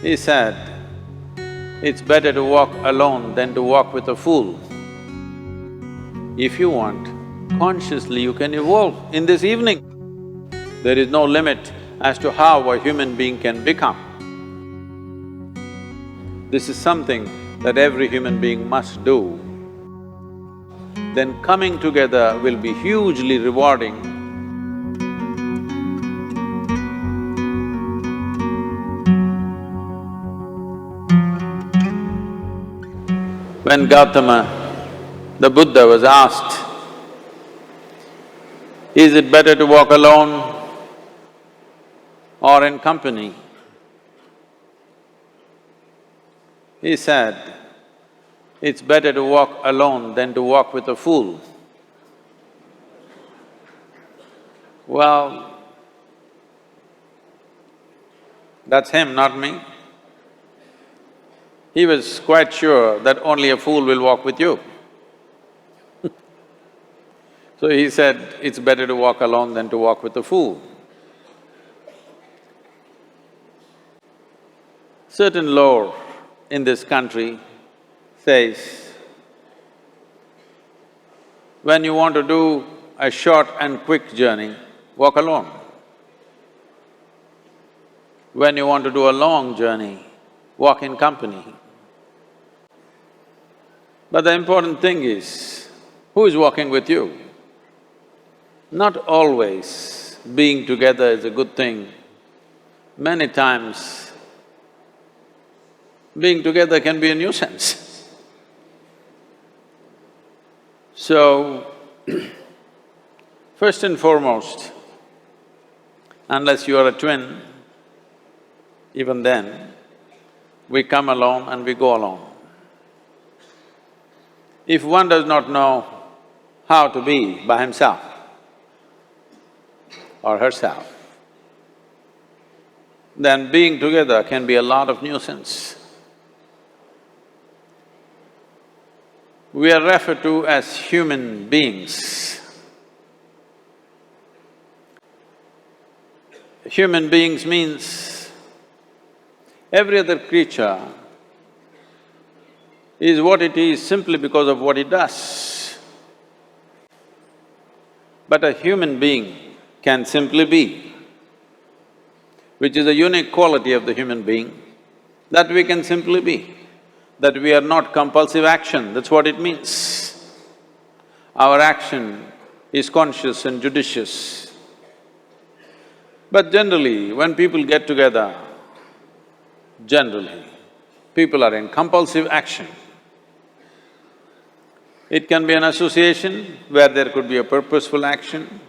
He said, it's better to walk alone than to walk with a fool. If you want, consciously you can evolve in this evening. There is no limit as to how a human being can become. This is something that every human being must do. Then coming together will be hugely rewarding. When Gautama, the Buddha, was asked, is it better to walk alone or in company? He said, it's better to walk alone than to walk with a fool. Well, that's him, not me. He was quite sure that only a fool will walk with you. So he said, it's better to walk alone than to walk with a fool. Certain lore in this country says, when you want to do a short and quick journey, walk alone. When you want to do a long journey, walk in company. But the important thing is, who is walking with you? Not always being together is a good thing. Many times, being together can be a nuisance. So, first and foremost, unless you are a twin, even then, we come alone and we go alone. If one does not know how to be by himself or herself, then being together can be a lot of nuisance. We are referred to as human beings. Human beings means every other creature is what it is simply because of what it does. But a human being can simply be, which is a unique quality of the human being, that we can simply be, that we are not compulsive action, that's what it means. Our action is conscious and judicious. But generally, when people get together, generally, people are in compulsive action. It can be an association where there could be a purposeful action,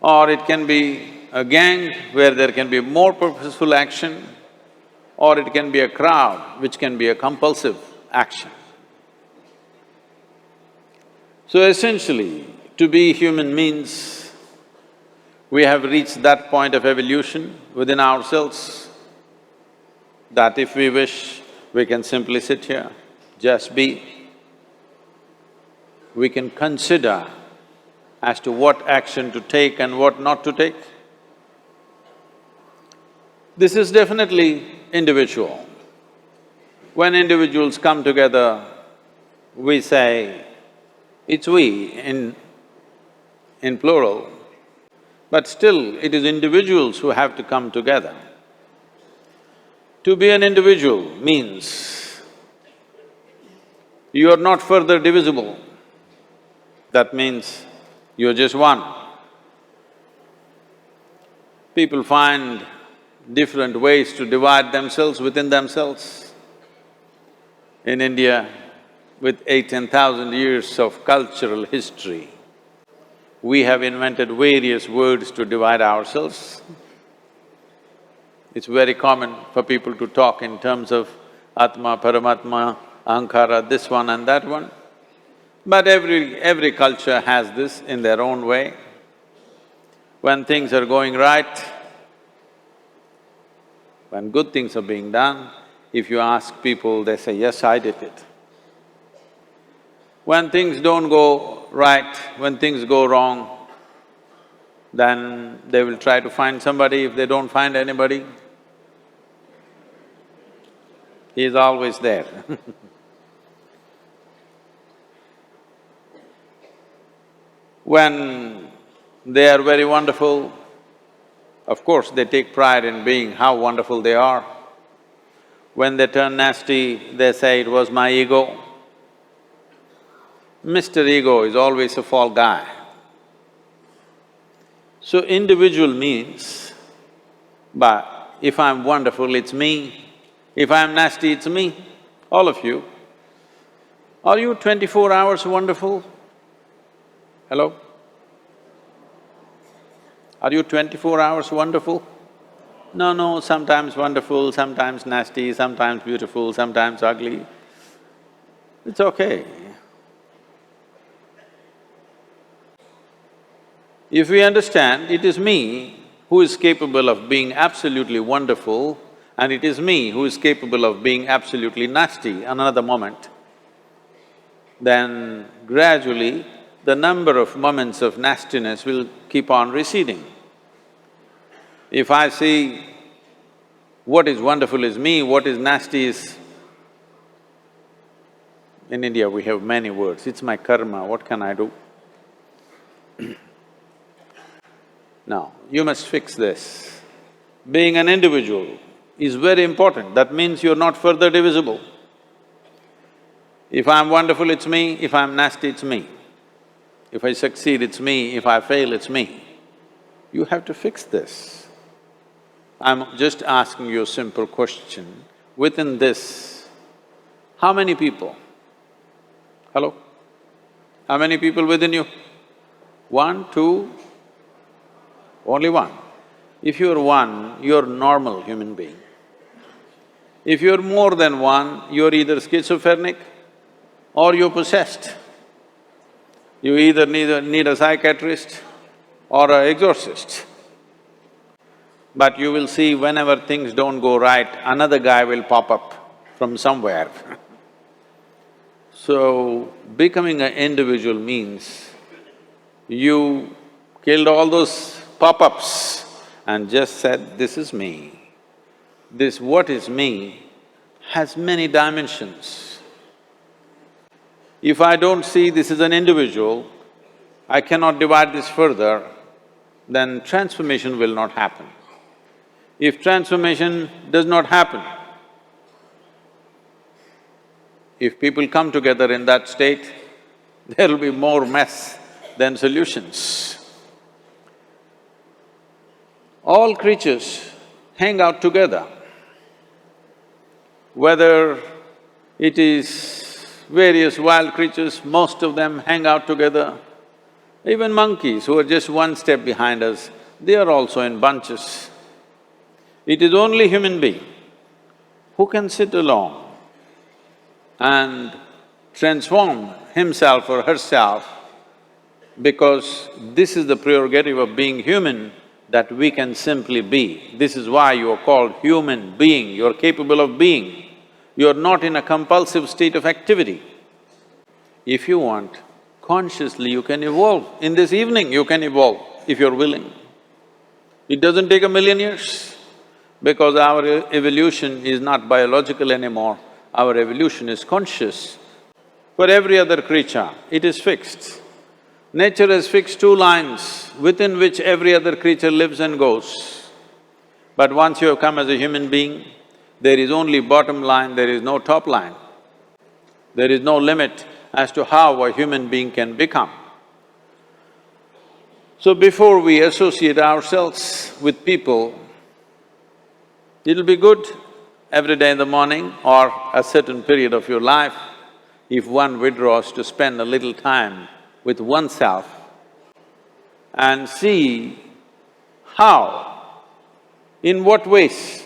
or it can be a gang where there can be more purposeful action, or it can be a crowd which can be a compulsive action. So essentially, to be human means we have reached that point of evolution within ourselves that if we wish, we can simply sit here, just be. We can consider as to what action to take and what not to take. This is definitely individual. When individuals come together, we say, it's we in plural, but still it is individuals who have to come together. To be an individual means you are not further divisible. That means you're just one. People find different ways to divide themselves within themselves. In India, with 8,000–10,000 years of cultural history, we have invented various words to divide ourselves. It's very common for people to talk in terms of Atma, Paramatma, Ahankara, this one and that one. But every culture has this in their own way. When things are going right, when good things are being done, if you ask people, they say, yes, I did it. When things don't go right, when things go wrong, then they will try to find somebody. If they don't find anybody, He is always there. When they are very wonderful, of course they take pride in being how wonderful they are. When they turn nasty, they say, "It was my ego." Mr. Ego is always a fall guy. So individual means, but if I'm wonderful, it's me. If I'm nasty, it's me. All of you. Are you 24 hours wonderful? Hello? Are you 24 hours wonderful? No, sometimes wonderful, sometimes nasty, sometimes beautiful, sometimes ugly. It's okay. If we understand it is me who is capable of being absolutely wonderful and it is me who is capable of being absolutely nasty another moment, then gradually the number of moments of nastiness will keep on receding. If I see what is wonderful is me, what is nasty is… In India we have many words, it's my karma, what can I do? Now, you must fix this. Being an individual is very important, that means you're not further divisible. If I'm wonderful, it's me, if I'm nasty, it's me. If I succeed, it's me, if I fail, it's me. You have to fix this. I'm just asking you a simple question. Within this, how many people? Hello? How many people within you? One, two? Only one. If you're one, you're a normal human being. If you're more than one, you're either schizophrenic or you're possessed. You either need a psychiatrist or an exorcist. But you will see whenever things don't go right, another guy will pop up from somewhere. So, becoming an individual means you killed all those pop-ups and just said, "This is me." This what is me has many dimensions. If I don't see this as an individual, I cannot divide this further, then transformation will not happen. If transformation does not happen, if people come together in that state, there will be more mess than solutions. All creatures hang out together. Whether it is various wild creatures, most of them hang out together. Even monkeys who are just one step behind us, they are also in bunches. It is only human being who can sit alone and transform himself or herself, because this is the prerogative of being human, that we can simply be. This is why you are called human being, you're capable of being. You're not in a compulsive state of activity. If you want, consciously you can evolve. In this evening you can evolve, if you're willing. It doesn't take 1,000,000 years, because our evolution is not biological anymore, our evolution is conscious. For every other creature, it is fixed. Nature has fixed 2 lines within which every other creature lives and goes. But once you have come as a human being, there is only bottom line, there is no top line. There is no limit as to how a human being can become. So before we associate ourselves with people, it'll be good every day in the morning or a certain period of your life, if one withdraws to spend a little time with oneself and see how, in what ways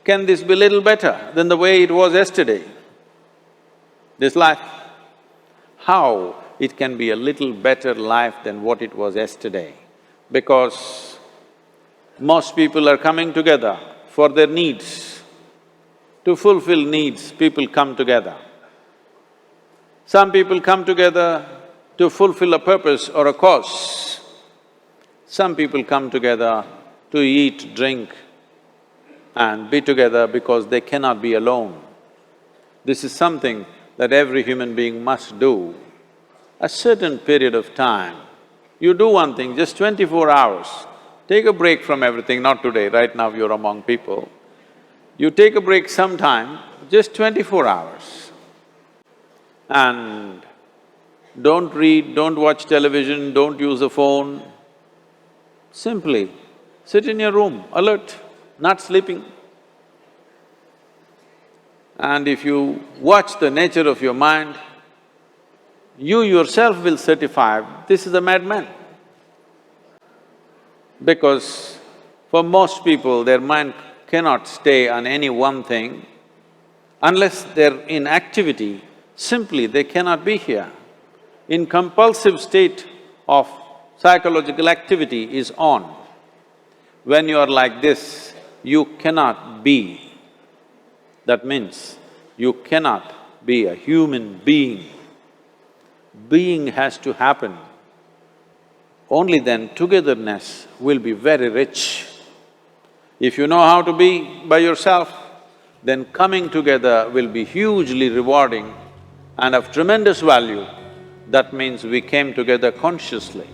can this be little better than the way it was yesterday, this life? How it can be a little better life than what it was yesterday, because most people are coming together for their needs. To fulfill needs, people come together. Some people come together to fulfill a purpose or a cause. Some people come together to eat, drink and be together because they cannot be alone. This is something that every human being must do. A certain period of time, you do one thing, just 24 hours, take a break from everything, not today, right now you're among people. You take a break sometime, just 24 hours. And don't read, don't watch television, don't use a phone. Simply sit in your room, alert, not sleeping. And if you watch the nature of your mind, you yourself will certify, this is a madman. Because for most people, their mind cannot stay on any one thing. Unless they're in activity, simply they cannot be here. In compulsive state of psychological activity is on. When you are like this, you cannot be. That means you cannot be a human being. Being has to happen. Only then togetherness will be very rich. If you know how to be by yourself, then coming together will be hugely rewarding and of tremendous value. That means we came together consciously.